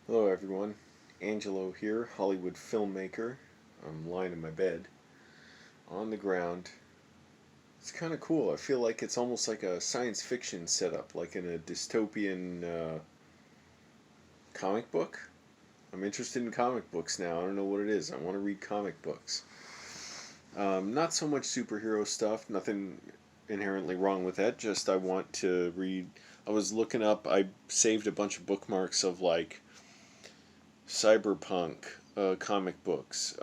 Hello everyone, Angelo here, Hollywood filmmaker. I'm lying in my bed, on the ground. It's kind of cool. I feel like it's almost like a science fiction setup, like in a dystopian comic book. I'm interested in comic books now. I don't know what it is. I want to read comic books. Not so much superhero stuff, nothing inherently wrong with that, just I want to read. I was looking up, I saved a bunch of bookmarks of like cyberpunk comic books,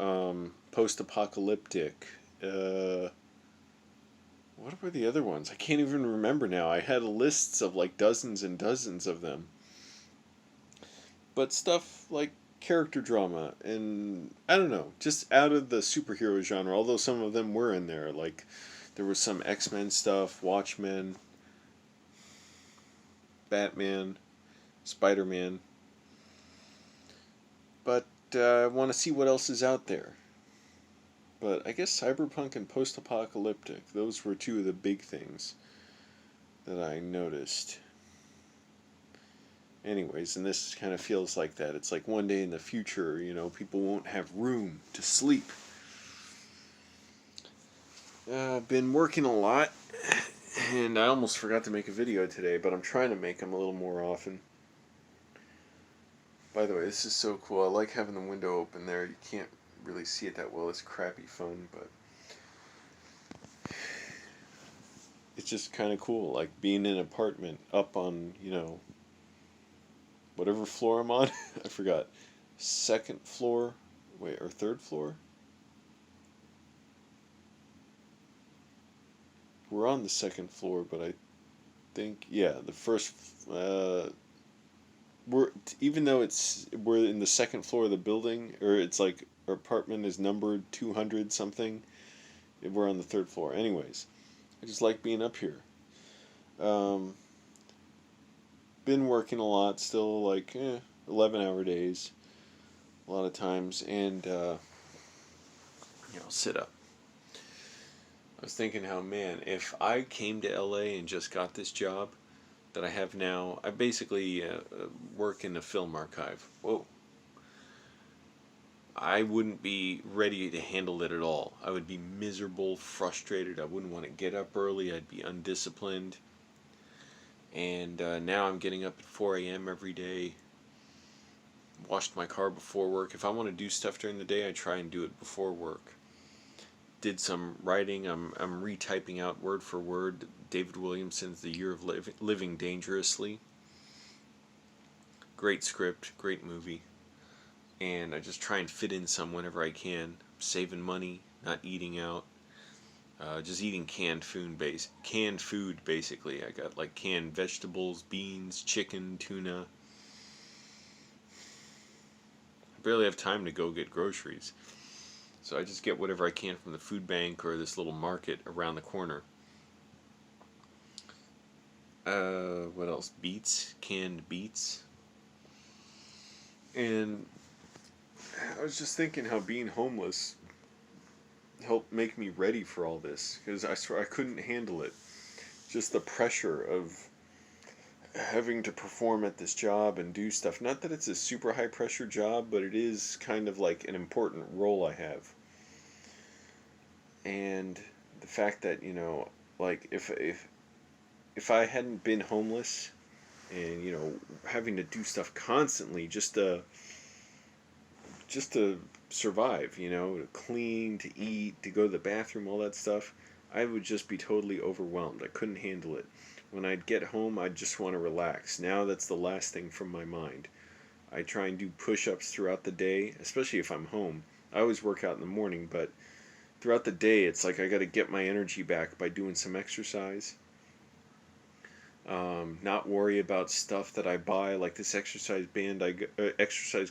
post-apocalyptic. Uh, what were the other ones? I can't even remember now. I had lists of like dozens and dozens of them. But stuff like character drama and I don't know, just out of the superhero genre. Although some of them were in there, like there was some X-Men stuff, Watchmen, Batman, Spider-Man. But I want to see what else is out there. But I guess cyberpunk and post-apocalyptic, those were two of the big things that I noticed. Anyways, and this kind of feels like that. It's like one day in the future, people won't have room to sleep. I've been working a lot, and I almost forgot to make a video today, but I'm trying to make them a little more often. By the way, this is so cool. I like having the window open there. You can't really see it that well. It's crappy phone, but it's just kind of cool, like being in an apartment up on, whatever floor I'm on. I forgot. Second floor, wait, or third floor? We're on the second floor, but I think, yeah, the first, we're, even though we're in the second floor of the building, or it's like our apartment is numbered 200 something, we're on the third floor. Anyways, I just like being up here. Um, been working a lot, still like 11-hour days, a lot of times, and sit up. I was thinking how, man, if I came to LA and just got this job that I have now, I basically work in the film archive. Whoa. I wouldn't be ready to handle it at all. I would be miserable, frustrated. I wouldn't want to get up early. I'd be undisciplined. And now I'm getting up at 4 a.m. every day. Washed my car before work. If I want to do stuff during the day, I try and do it before work. Did some writing. I'm retyping out word for word David Williamson's The Year of Living Dangerously. Great script, great movie. And I just try and fit in some whenever I can. Saving money, not eating out. Just eating canned food basically. I got like canned vegetables, beans, chicken, tuna. I barely have time to go get groceries. So I just get whatever I can from the food bank or this little market around the corner. What else? Beets, canned beets. And I was just thinking how being homeless helped make me ready for all this, because I swear I couldn't handle it. Just the pressure of having to perform at this job and do stuff. Not that it's a super high pressure job, but it is kind of like an important role I have. And the fact that, like if I hadn't been homeless and, having to do stuff constantly just to survive, to clean, to eat, to go to the bathroom, all that stuff, I would just be totally overwhelmed. I couldn't handle it. When I'd get home, I'd just want to relax. Now that's the last thing from my mind. I try and do push-ups throughout the day, especially if I'm home. I always work out in the morning, but throughout the day, it's like I got to get my energy back by doing some exercise. Not worry about stuff that I buy, like this exercise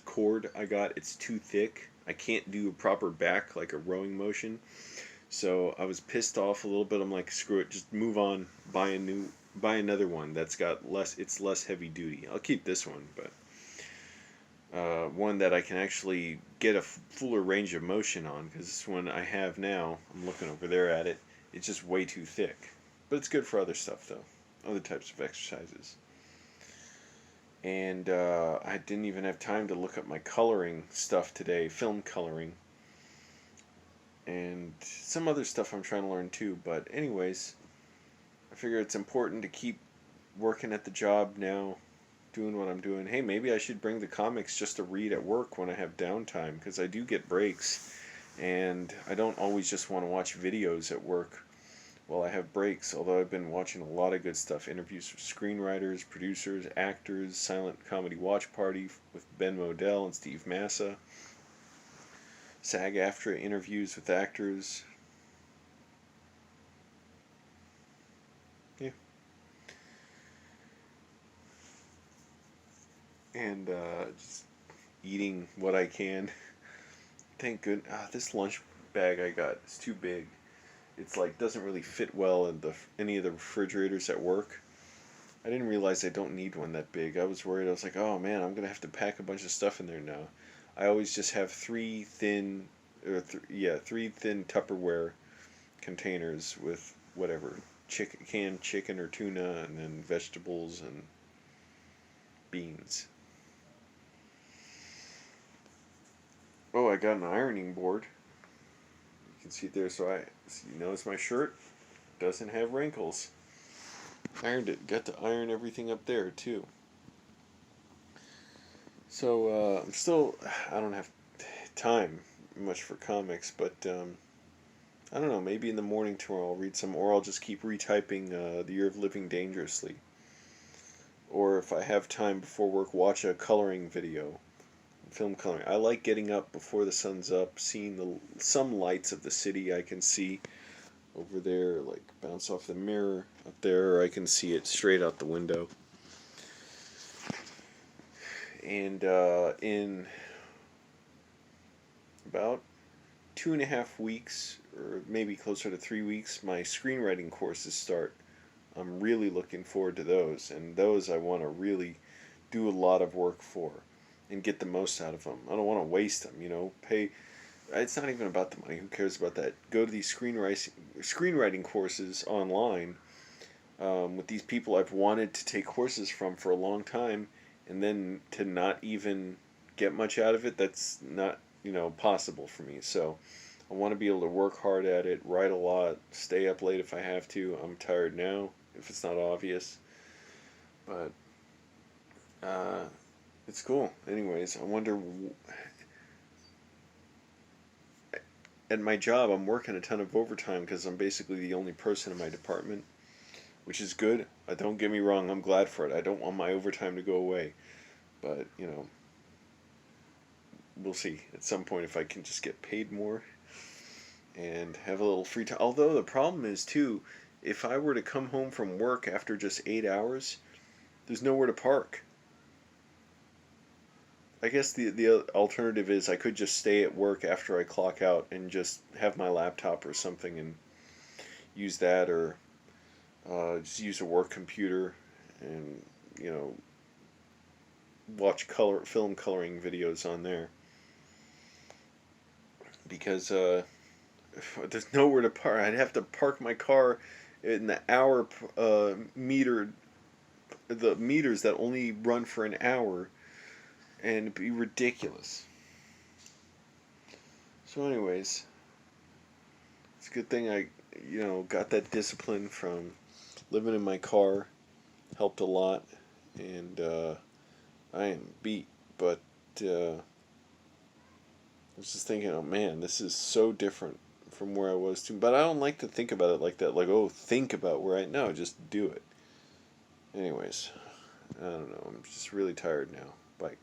cord I got. It's too thick. I can't do a proper back, like a rowing motion. So I was pissed off a little bit. I'm like, screw it, just move on. Buy another one that's got less. It's less heavy duty. I'll keep this one, but one that I can actually get a fuller range of motion on, because this one I have now, I'm looking over there at it. It's just way too thick, but it's good for other stuff though, other types of exercises. And I didn't even have time to look up my coloring stuff today, film coloring, and some other stuff I'm trying to learn too. But anyways, I figure it's important to keep working at the job now, doing what I'm doing. Hey, maybe I should bring the comics just to read at work when I have downtime, because I do get breaks, and I don't always just want to watch videos at work while I have breaks, although I've been watching a lot of good stuff. Interviews with screenwriters, producers, actors, Silent Comedy Watch Party with Ben Modell and Steve Massa, SAG-AFTRA interviews with actors. Yeah. And just eating what I can. Thank good. This lunch bag I got is too big. It's like doesn't really fit well in any of the refrigerators at work. I didn't realize I don't need one that big. I was worried. I was like, oh man, I'm gonna have to pack a bunch of stuff in there now. I always just have three thin Tupperware containers with whatever canned chicken or tuna, and then vegetables and beans. Oh, I got an ironing board. You can see it there. So you notice my shirt doesn't have wrinkles. Ironed it. Got to iron everything up there too. So I'm still. I don't have time much for comics, but I don't know. Maybe in the morning tomorrow I'll read some, or I'll just keep retyping The Year of Living Dangerously. Or if I have time before work, watch a coloring video, film coloring. I like getting up before the sun's up, seeing some lights of the city I can see over there, like bounce off the mirror up there, or I can see it straight out the window. And in about 2.5 weeks, or maybe closer to 3 weeks, my screenwriting courses start. I'm really looking forward to those, and those I want to really do a lot of work for and get the most out of them. I don't want to waste them, pay. It's not even about the money. Who cares about that? Go to these screenwriting courses online with these people I've wanted to take courses from for a long time, and then to not even get much out of it, that's not, possible for me. So I want to be able to work hard at it, write a lot, stay up late if I have to. I'm tired now, if it's not obvious. But it's cool. Anyways, I wonder. At my job, I'm working a ton of overtime because I'm basically the only person in my department, which is good. Don't get me wrong, I'm glad for it. I don't want my overtime to go away. But, we'll see at some point if I can just get paid more and have a little free time. Although the problem is, too, if I were to come home from work after just 8 hours, there's nowhere to park. I guess the alternative is I could just stay at work after I clock out and just have my laptop or something and use that, or just use a work computer and watch film coloring videos on there, because there's nowhere to park. I'd have to park my car in the hour the meters that only run for an hour, and it'd be ridiculous. So anyways, it's a good thing I got that discipline from living in my car. Helped a lot, and I am beat, but I was just thinking, oh man, this is so different from where I was too. But I don't like to think about it like that, like, oh, think about where I, no, just do it. Anyways, I don't know, I'm just really tired now. Bye.